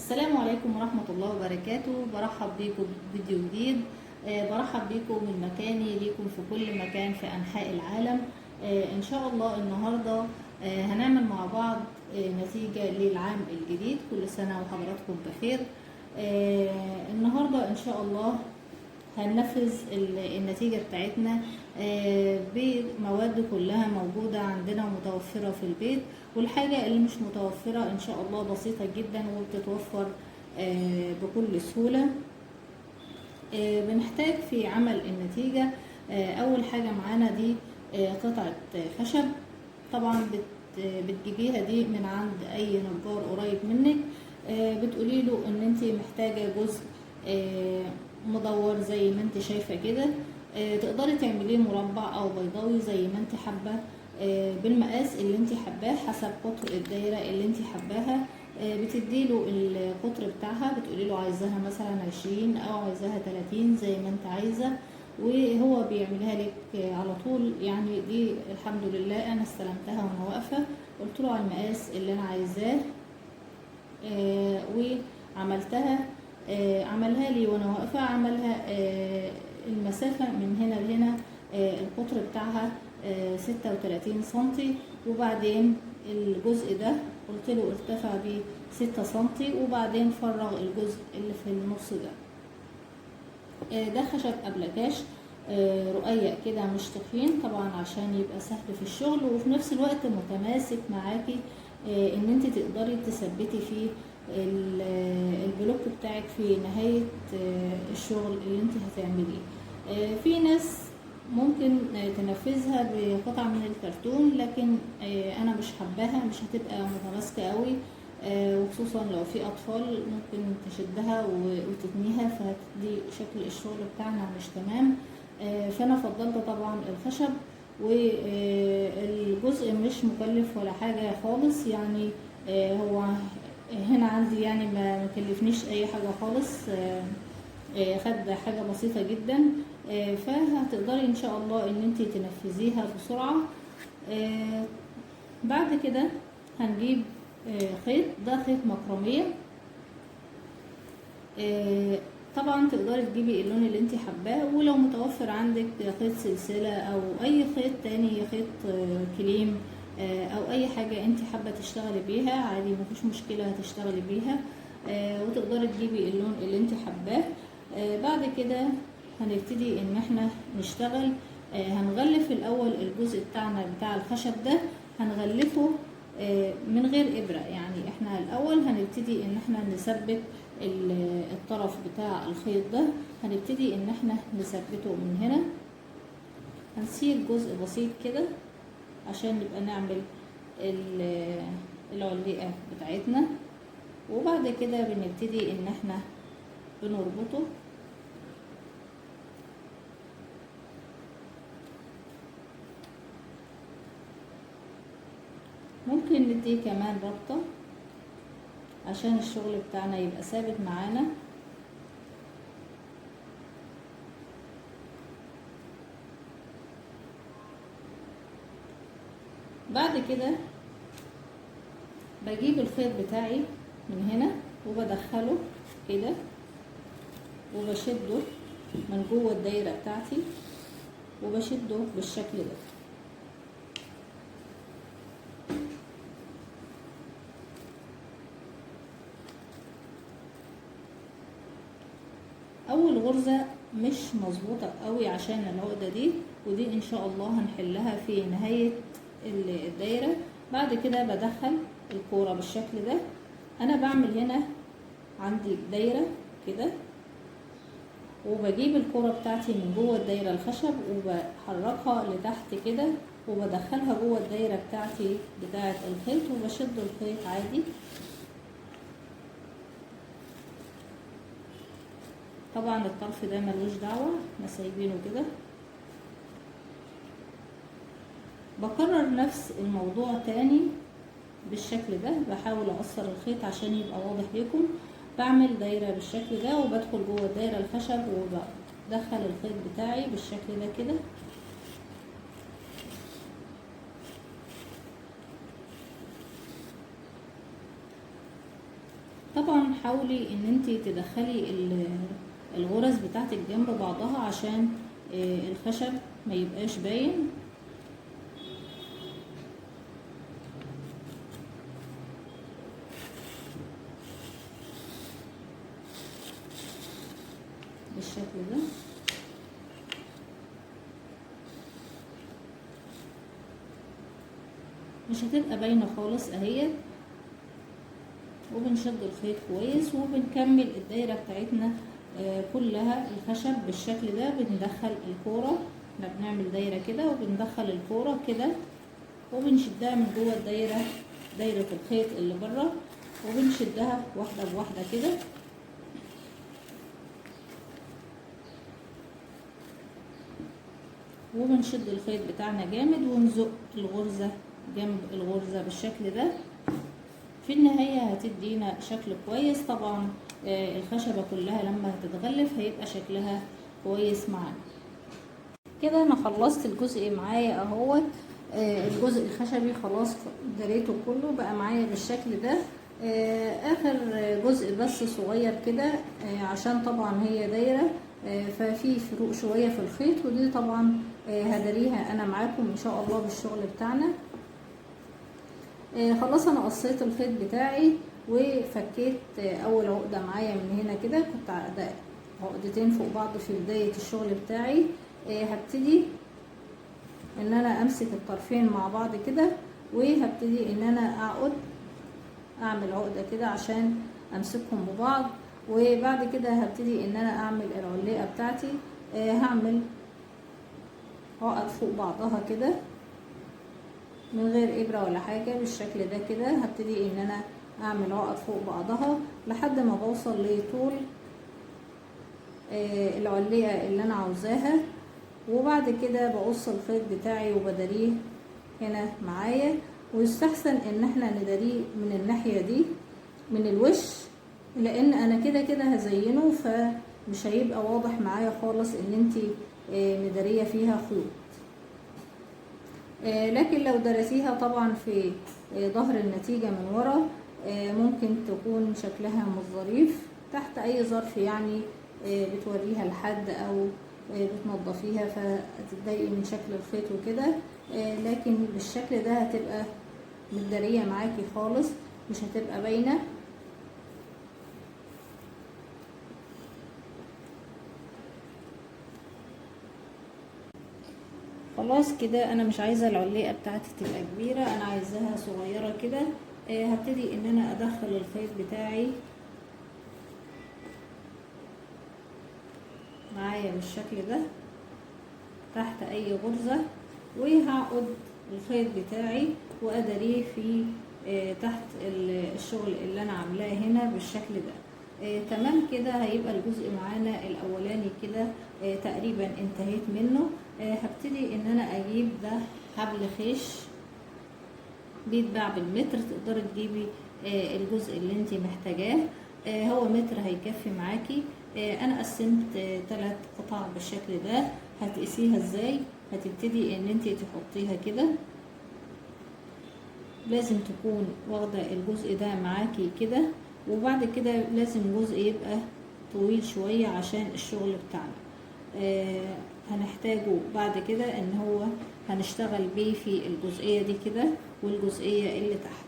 السلام عليكم ورحمة الله وبركاته. برحب بيكم بفيديو جديد. برحب بيكم من مكاني ليكم في كل مكان في أنحاء العالم. إن شاء الله النهاردة هنعمل مع بعض نتيجة للعام الجديد. كل سنة وحضراتكم بخير. النهاردة إن شاء الله هننفذ النتيجة بتاعتنا بمواد كلها موجودة عندنا ومتوفرة في البيت، والحاجة اللي مش متوفرة إن شاء الله بسيطة جدا وبتتوفر بكل سهولة. بنحتاج في عمل النتيجة أول حاجة معانا دي قطعة خشب. طبعا بتجيبيها دي من عند أي نجار قريب منك. بتقولي له إن انت محتاجة جزء مدور زي ما انت شايفة كده. تقدري تعمليه مربع او بيضاوي زي ما انت حابة، بالمقاس اللي انت حباه حسب قطر الدايرة اللي انت حباها. بتديله القطر بتاعها، بتقولي له عايزاها مثلا 20 او عايزاها 30 زي ما انت عايزة، وهو بيعملها لك على طول. يعني دي الحمد لله انا استلمتها وانا واقفة، قلت له على المقاس اللي انا عايزاه وعملتها. عملها لي وانا واقفة، عملها المسافة من هنا لهنا، القطر بتاعها 36 سنتي، وبعدين الجزء ده قلت له ارتفع ب 6 سنتي، وبعدين فرغ الجزء اللي في النص ده. ده خشب أبلكاش رقيق كده مش تخين طبعا عشان يبقى سهل في الشغل، وفي نفس الوقت متماسك معاكي ان انت تقدري تثبتي فيه البلوك بتاعك في نهاية الشغل اللي انت هتعمليه. في ناس ممكن تنفذها بقطع من الكرتون، لكن انا مش حباها، مش هتبقى متماسكة قوي، وخصوصا لو في اطفال ممكن تشدها وتتنيها فتدي شكل الشغل بتاعنا مش تمام. فانا فضلت طبعا الخشب، والجزء مش مكلف ولا حاجة خالص. يعني هو هنا عندي يعني ما كلفنيش اي حاجة خالص، خد حاجة بسيطة جدا. فهتقدري ان شاء الله ان انت تنفذيها بسرعة. بعد كده هنجيب خيط، ده خيط مكرمية. طبعا تقدري تجيبي اللون اللي انت حباه، ولو متوفر عندك خيط سلسلة او اي خيط تاني، خيط كليم او اي حاجة انت حابة تشتغلي بيها عادي، مفيش مشكلة هتشتغلي بيها. وتقدري تجيبي اللون اللي انت حباه. بعد كده هنبتدي ان احنا نشتغل. هنغلف الاول الجزء بتاعنا بتاع الخشب ده، هنغلفه من غير ابرة. يعني احنا الاول هنبتدي ان احنا نثبت الطرف بتاع الخيط ده، هنبتدي ان احنا نثبته من هنا. هنسيب جزء بسيط كده عشان نبقى نعمل العليقة بتاعتنا، وبعد كده بنبتدي ان احنا بنربطه. ممكن ندي كمان ربطة عشان الشغل بتاعنا يبقى ثابت معانا. بعد كده بجيب الخيط بتاعي من هنا وبدخله كده وبشده من جوه الدايرة بتاعتي، وبشده بالشكل ده. اول غرزة مش مظبوطة قوي عشان العقدة دي، ودي ان شاء الله هنحلها في نهاية الدايرة. بعد كده بدخل الكورة بالشكل ده. انا بعمل هنا عندي دايرة كده، وبجيب الكورة بتاعتي من جوه الدايرة الخشب وبحركها لتحت كده، وبدخلها جوه الدايرة بتاعتي بتاعة الخيط، وبشد الخيط عادي. طبعا الطرف ده ملوش دعوة، احنا سايبينه كده. بكرر نفس الموضوع تاني بالشكل ده، بحاول اقصر الخيط عشان يبقى واضح لكم. بعمل دايرة بالشكل ده وبدخل جوه الدايرة الخشب وبدخل الخيط بتاعي بالشكل ده كده. طبعا حاولي ان انتي تدخلي الغرز بتاعتك جنب بعضها عشان الخشب ما يبقاش باين. بالشكل ده. مش هتبقى باينه خالص اهي. وبنشد الخيط كويس وبنكمل الدايره بتاعتنا كلها الخشب بالشكل ده. بندخل الكوره، احنا بنعمل دايره كده وبندخل الكوره كده وبنشدها من جوه الدايره، دايره الخيط اللي بره، وبنشدها واحده بواحده كده. وبنشد الخيط بتاعنا جامد ونزق الغرزه جنب الغرزه بالشكل ده. في النهايه هتدينا شكل كويس. طبعا الخشبه كلها لما هتتغلف هيبقى شكلها كويس معانا. كده انا خلصت الجزء معايا اهوت. الجزء الخشبي خلاص دريته كله بقى معايا بالشكل ده. اخر جزء بس صغير كده عشان طبعا هي دايره ففي فروق شويه في الخيط، ودي طبعا هدريها انا معاكم ان شاء الله بالشغل بتاعنا. خلاص انا قصيت الخيط بتاعي وفكيت اول عقده معايا من هنا كده. كنت عقدتين فوق بعض في بدايه الشغل بتاعي. هبتدي ان انا امسك الطرفين مع بعض كده، وهبتدي ان انا اعمل عقده كده عشان امسكهم ببعض. وبعد كده هبتدي ان انا اعمل العليقه بتاعتي. هعمل عقد فوق بعضها كده من غير ابره ولا حاجه بالشكل ده كده. هبتدي ان انا اعمل عقد فوق بعضها لحد ما بوصل لطول العليقه اللي انا عاوزاها. وبعد كده بقص الخيط بتاعي وبداريه هنا معايا. ويستحسن ان احنا نداريه من الناحيه دي من الوش، لان انا كده كده هزينه فمش هيبقى واضح معايا خالص ان انتي مداريه فيها خيوط. لكن لو درسيها طبعا في ظهر النتيجه من ورا ممكن تكون شكلها مش ظريف تحت اي ظرف، يعني بتوريها لحد او بتنضفيها فتتضايقي من شكل الخيط وكده. لكن بالشكل ده هتبقى متداريه معاكي خالص، مش هتبقى باينه. خلاص كده انا مش عايزه العليقه بتاعتي تبقى كبيره، انا عايزاها صغيره كده. هبتدي ان انا ادخل الخيط بتاعي معايا بالشكل ده تحت اي غرزه، وهعقد الخيط بتاعي واداريه في تحت الشغل اللي انا عاملاه هنا بالشكل ده. تمام كده هيبقى الجزء معانا الاولاني كده تقريبا انتهيت منه. هبتدي ان انا اجيب ده حبل خيش بيتباع بالمتر، تقدري تجيبي الجزء اللي انت محتاجاه. هو متر هيكفي معاكي. انا قسمت 3 قطع بالشكل ده. هتقيسيها ازاي؟ هتبتدي ان انت تحطيها كده، لازم تكون واخده الجزء ده معاكي كده، وبعد كده لازم جزء يبقى طويل شويه عشان الشغل بتاعنا هنحتاجه بعد كده ان هو هنشتغل بيه في الجزئيه دي كده والجزئيه اللي تحت.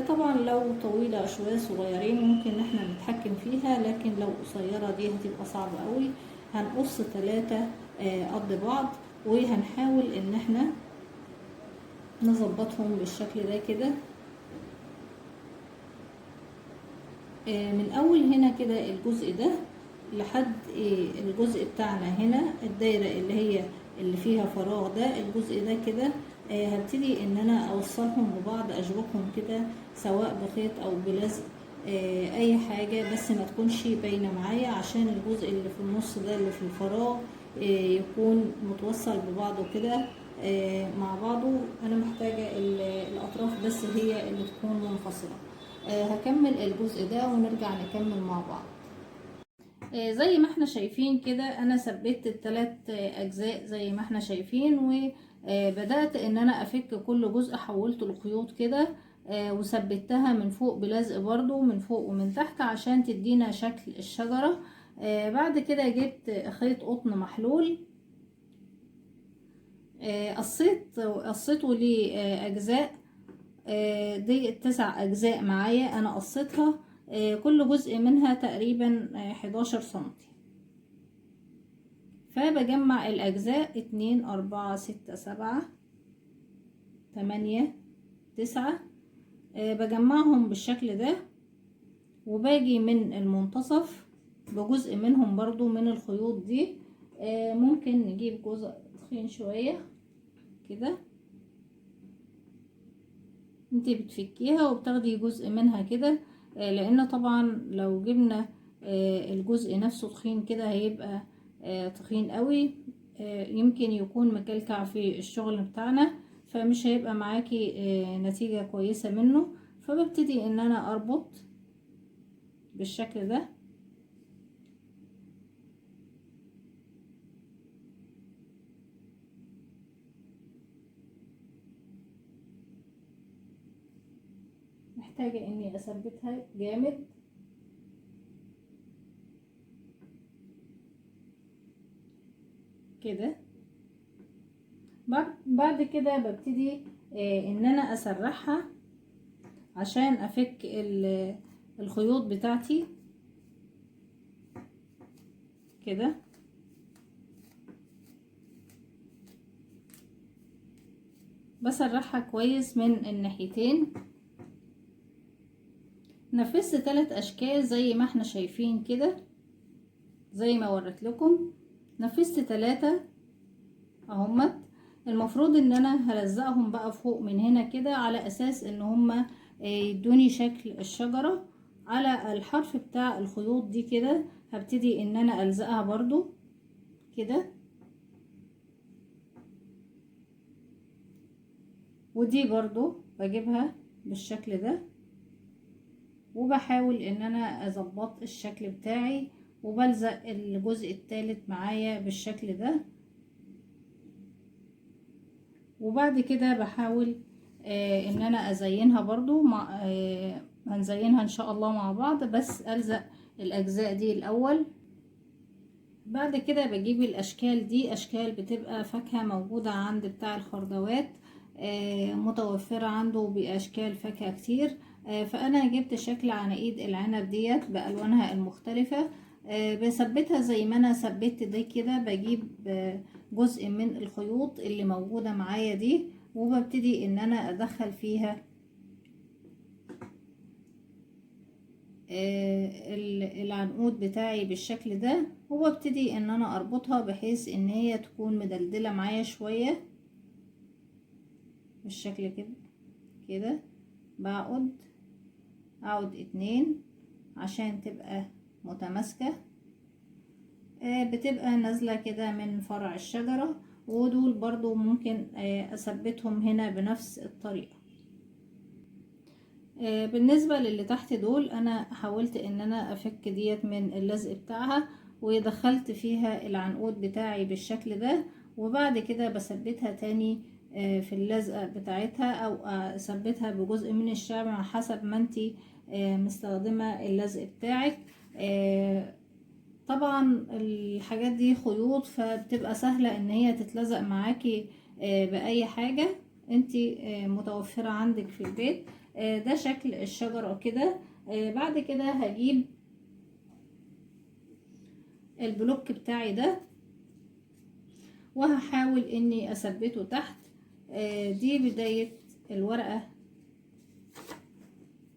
طبعا لو طويله شويه صغيرين ممكن احنا نتحكم فيها، لكن لو قصيره دي هتبقى صعبه قوي. هنقص 3 قد بعض وهنحاول ان احنا نظبطهم بالشكل ده كده. من اول هنا كده الجزء ده لحد الجزء بتاعنا هنا الدايره اللي هي اللي فيها فراغ ده، الجزء ده كده هبتدي ان انا اوصلهم ببعض، اشبكهم كده سواء بخيط او بلزق اي حاجه، بس ما تكونش باينه معايا عشان الجزء اللي في النص ده اللي في الفراغ يكون متوصل ببعضه كده مع بعضه. انا محتاجه الاطراف بس هي اللي تكون منفصله. هكمل الجزء ده ونرجع نكمل مع بعض. زي ما احنا شايفين كده انا ثبت ال3 اجزاء زي ما احنا شايفين، وبدأت ان انا افك كل جزء، حولت الخيوط كده وثبتها من فوق بلزق برضو من فوق ومن تحت عشان تدينا شكل الشجرة. بعد كده جبت خيط قطن محلول، قصيته لأجزاء. دي 9 أجزاء معايا أنا قصيتها، كل جزء منها تقريبا 11 سنتي. فبجمع الأجزاء 2 4 6 7 8 9، بجمعهم بالشكل ده، وباجي من المنتصف بجزء منهم برضو من الخيوط دي. ممكن نجيب جزء تخين شوية كده، انتي بتفكيها وبتاخدي جزء منها كده، لان طبعا لو جبنا الجزء نفسه تخين كده هيبقى تخين قوي، يمكن يكون مكلكع في الشغل بتاعنا، فمش هيبقى معاكي نتيجة كويسة منه. فببتدي ان انا اربط بالشكل ده، محتاجة اني اثبتها جامد كده. بعد كده ببتدي ان انا اسرحها عشان افك الخيوط بتاعتي كده. بسرحها كويس من الناحيتين. نفذت 3 اشكال زي ما احنا شايفين كده، زي ما وريت لكم. نفذت 3 اهمت. المفروض ان انا هلزقهم بقى فوق من هنا كده على اساس ان هما يدوني شكل الشجرة على الحرف بتاع الخيوط دي كده. هبتدي ان انا الزقها برضو كده، ودي برضو بجيبها بالشكل ده، وبحاول ان انا اظبط الشكل بتاعي، وبلزق الجزء الثالث معايا بالشكل ده. وبعد كده بحاول ان انا ازينها برضو مع هنزينها ان شاء الله مع بعض، بس الزق الاجزاء دي الاول. بعد كده بجيب الاشكال دي، اشكال بتبقى فاكهة موجودة عند بتاع الخردوات، متوفرة عنده باشكال فاكهة كتير. فانا جبت شكل عناقيد العنب ديت بالوانها المختلفة، بثبتها زي ما انا ثبت دي كده. بجيب جزء من الخيوط اللي موجودة معايا دي، وببتدي ان انا ادخل فيها العنقود بتاعي بالشكل ده، وببتدي ان انا اربطها بحيث ان هي تكون مدلدلة معايا شوية بالشكل كده كده. اقعد 2 عشان تبقى متماسكة، بتبقى نازلة كده من فرع الشجرة. ودول برضو ممكن اثبتهم هنا بنفس الطريقة. بالنسبة للي تحت دول انا حاولت ان انا افك ديت من اللزق بتاعها، ودخلت فيها العنقود بتاعي بالشكل ده، وبعد كده بثبتها تاني في اللزقة بتاعتها، او اثبتها بجزء من الشمع حسب ما انتي مستخدمة اللزق بتاعك. طبعا الحاجات دي خيوط، فبتبقى سهلة ان هي تتلزق معاكي باي حاجة انتي متوفرة عندك في البيت. ده شكل الشجرة كده. بعد كده هجيب البلوك بتاعي ده، وهحاول اني اثبته تحت. دي بداية الورقة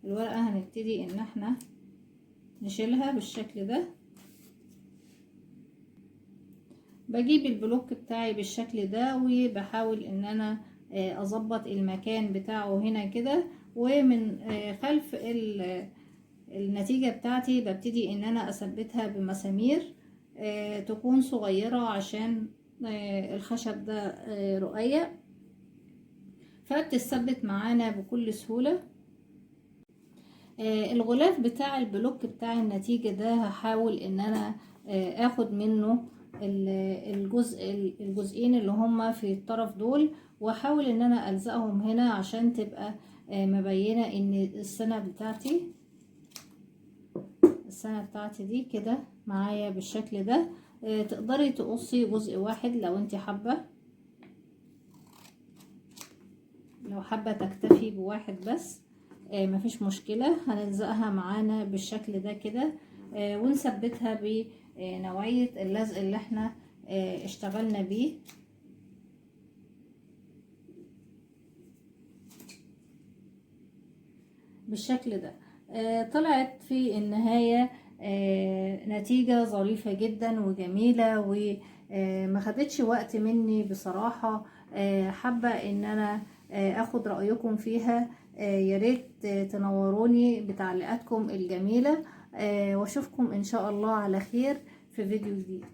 هنبتدي ان احنا نشيلها بالشكل ده. بجيب البلوك بتاعي بالشكل ده، وبحاول ان انا اظبط المكان بتاعه هنا كده، ومن خلف النتيجة بتاعتي ببتدي ان انا اثبتها بمسامير تكون صغيرة عشان الخشب ده رقيق، فبتثبت معانا بكل سهولة. الغلاف بتاع البلوك بتاع النتيجة ده هحاول ان انا اخد منه الجزئين اللي هما في الطرف دول، واحاول ان انا الزقهم هنا عشان تبقى مبينة ان السنة بتاعتي دي كده معايا بالشكل ده. تقدري تقصي جزء واحد لو انت حابة، لو حابة تكتفي بواحد بس مفيش مشكلة. هنلزقها معانا بالشكل ده كده ونثبتها بنوعية اللزق اللي احنا اشتغلنا بيه بالشكل ده. طلعت في النهاية نتيجة ظريفة جدا وجميلة وما خدتش وقت مني بصراحة. حابة ان انا اخد رأيكم فيها. ياريت تنوروني بتعليقاتكم الجميلة، واشوفكم ان شاء الله على خير في فيديو جديد.